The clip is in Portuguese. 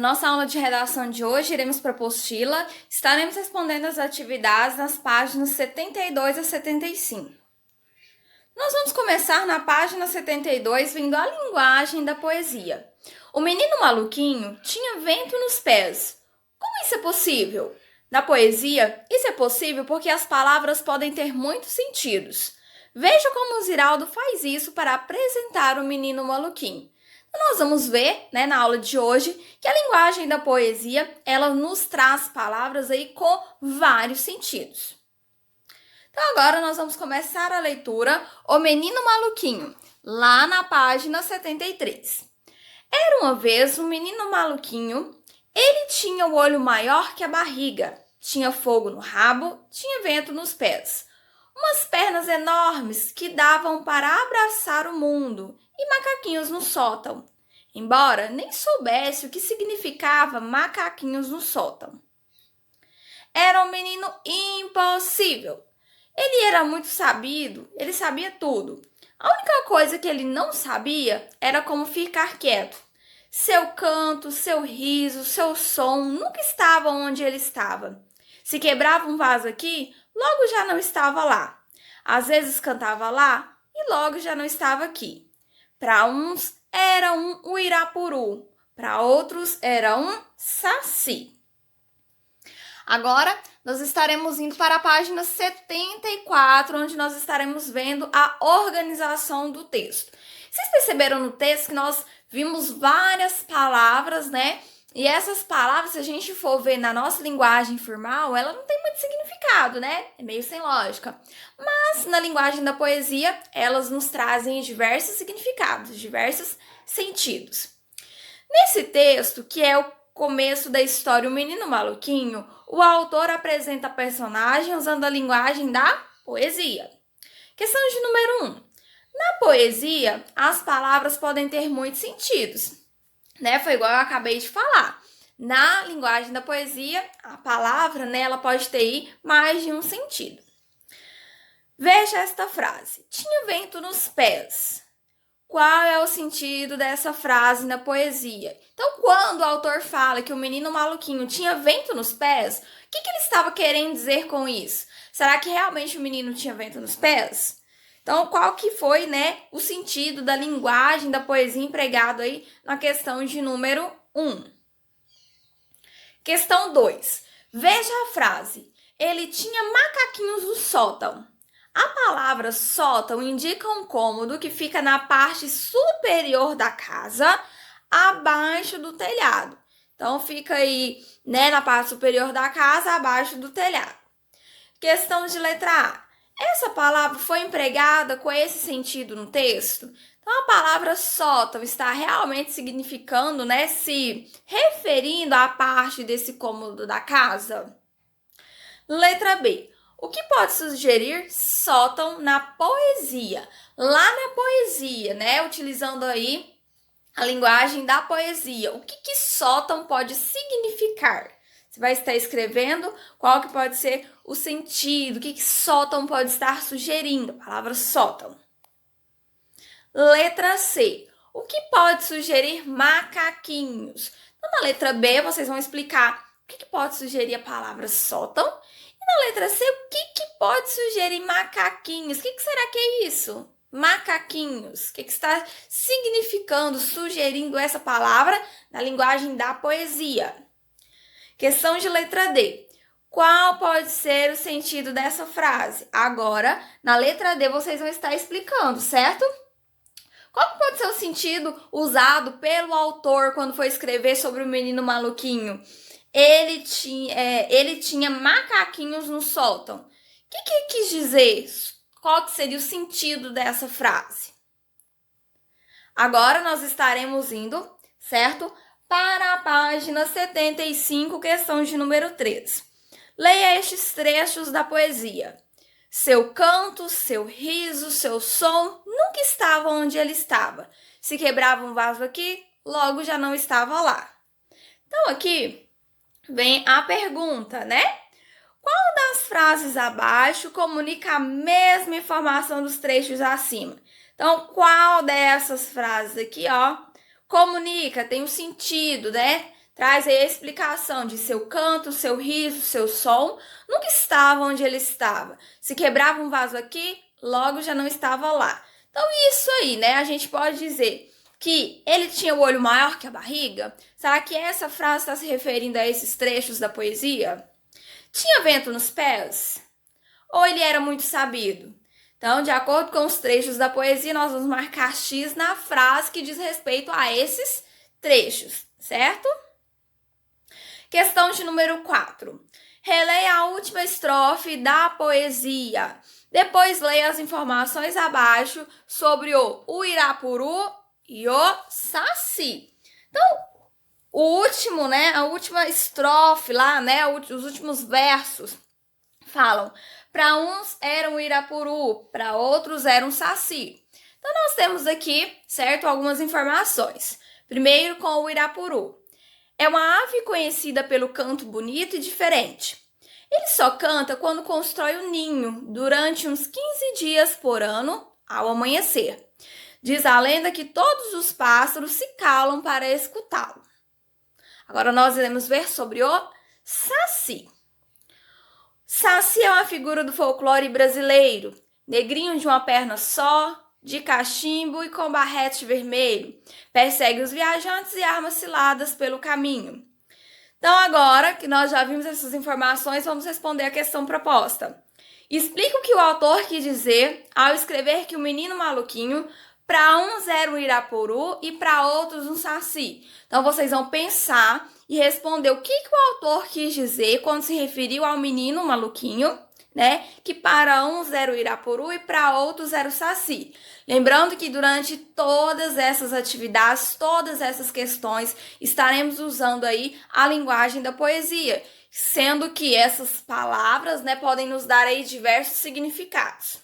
nossa aula de redação de hoje, iremos para a apostila, estaremos respondendo as atividades nas páginas 72 a 75. Nós vamos começar na página 72, vendo a linguagem da poesia. O menino maluquinho tinha vento nos pés. Como isso é possível? Na poesia, isso é possível porque as palavras podem ter muitos sentidos. Veja como o Ziraldo faz isso para apresentar o menino maluquinho. Nós vamos ver, na aula de hoje, que a linguagem da poesia, ela nos traz palavras aí com vários sentidos. Então agora nós vamos começar a leitura O Menino Maluquinho, lá na página 73. Era uma vez um menino maluquinho, ele tinha o olho maior que a barriga, tinha fogo no rabo, tinha vento nos pés, umas pernas enormes que davam para abraçar o mundo e macaquinhos no sótão, embora nem soubesse o que significava macaquinhos no sótão. Era um menino impossível. Ele era muito sabido, ele sabia tudo. A única coisa que ele não sabia era como ficar quieto. Seu canto, seu riso, seu som nunca estavam onde ele estava. Se quebrava um vaso aqui, logo já não estava lá. Às vezes cantava lá e logo já não estava aqui. Para uns era um uirapuru, para outros era um saci. Agora, nós estaremos indo para a página 74, onde nós estaremos vendo a organização do texto. Vocês perceberam no texto que nós vimos várias palavras, E essas palavras, se a gente for ver na nossa linguagem formal, ela não tem muito significado, É meio sem lógica. Mas na linguagem da poesia, elas nos trazem diversos significados, diversos sentidos. Nesse texto, que é o começo da história O Menino Maluquinho, o autor apresenta a personagem usando a linguagem da poesia. Questão de número 1. Na poesia, as palavras podem ter muitos sentidos. Foi igual eu acabei de falar. Na linguagem da poesia, a palavra, ela pode ter mais de um sentido. Veja esta frase. Tinha vento nos pés. Qual é o sentido dessa frase na poesia? Então, quando o autor fala que o menino maluquinho tinha vento nos pés, o que ele estava querendo dizer com isso? Será que realmente o menino tinha vento nos pés? Então, qual que foi, o sentido da linguagem da poesia empregado aí na questão de número 1? Questão 2. Veja a frase. Ele tinha macaquinhos no sótão. A palavra sótão indica um cômodo que fica na parte superior da casa, abaixo do telhado. Então, fica aí, na parte superior da casa, abaixo do telhado. Questão de letra A. Essa palavra foi empregada com esse sentido no texto? Então, a palavra sótão está realmente significando, se referindo à parte desse cômodo da casa? Letra B. O que pode sugerir sótão na poesia? Lá na poesia, utilizando aí a linguagem da poesia. O que sótão pode significar? Você vai estar escrevendo qual que pode ser o sentido, o que sótão pode estar sugerindo, a palavra sótão. Letra C. O que pode sugerir macaquinhos? Então, na letra B, vocês vão explicar o que pode sugerir a palavra sótão. E na letra C, o que pode sugerir macaquinhos? O que será que é isso? Macaquinhos. O que está significando, sugerindo essa palavra na linguagem da poesia? Questão de letra D. Qual pode ser o sentido dessa frase? Agora, na letra D, vocês vão estar explicando, certo? Qual pode ser o sentido usado pelo autor quando foi escrever sobre o menino maluquinho? Ele tinha macaquinhos no sótão. O que quis dizer? Qual que seria o sentido dessa frase? Agora nós estaremos indo, certo? Para a página 75, questão de número 3. Leia estes trechos da poesia. Seu canto, seu riso, seu som nunca estavam onde ele estava. Se quebrava um vaso aqui, logo já não estava lá. Então, aqui vem a pergunta, Qual das frases abaixo comunica a mesma informação dos trechos acima? Então, qual dessas frases aqui, comunica, tem um sentido, traz aí a explicação de seu canto, seu riso, seu som, nunca estava onde ele estava. Se quebrava um vaso aqui, logo já não estava lá. Então, isso aí, né? A gente pode dizer que ele tinha o olho maior que a barriga? Será que essa frase está se referindo a esses trechos da poesia? Tinha vento nos pés? Ou ele era muito sabido? Então, de acordo com os trechos da poesia, nós vamos marcar X na frase que diz respeito a esses trechos, certo? Questão de número 4. Releia a última estrofe da poesia. Depois leia as informações abaixo sobre o Uirapuru e o Saci. Então, o último, né, a última estrofe lá, né, os últimos versos falam: para uns era um Uirapuru, para outros era um Saci. Então, nós temos aqui, certo, algumas informações. Primeiro, com o Uirapuru. É uma ave conhecida pelo canto bonito e diferente. Ele só canta quando constrói o ninho, durante uns 15 dias por ano, ao amanhecer. Diz a lenda que todos os pássaros se calam para escutá-lo. Agora nós iremos ver sobre o Saci. Saci é uma figura do folclore brasileiro, negrinho de uma perna só, de cachimbo e com barrete vermelho. Persegue os viajantes e arma ciladas pelo caminho. Então, agora que nós já vimos essas informações, vamos responder a questão proposta. Explica o que o autor quis dizer ao escrever que o menino maluquinho, para uns era um Irapuru e para outros um Saci. Então, vocês vão pensar e responder o que o autor quis dizer quando se referiu ao menino maluquinho, né? Que para uns era o Irapuru e para outros era o Saci. Lembrando que durante todas essas atividades, todas essas questões, estaremos usando aí a linguagem da poesia, sendo que essas palavras, né, podem nos dar aí diversos significados.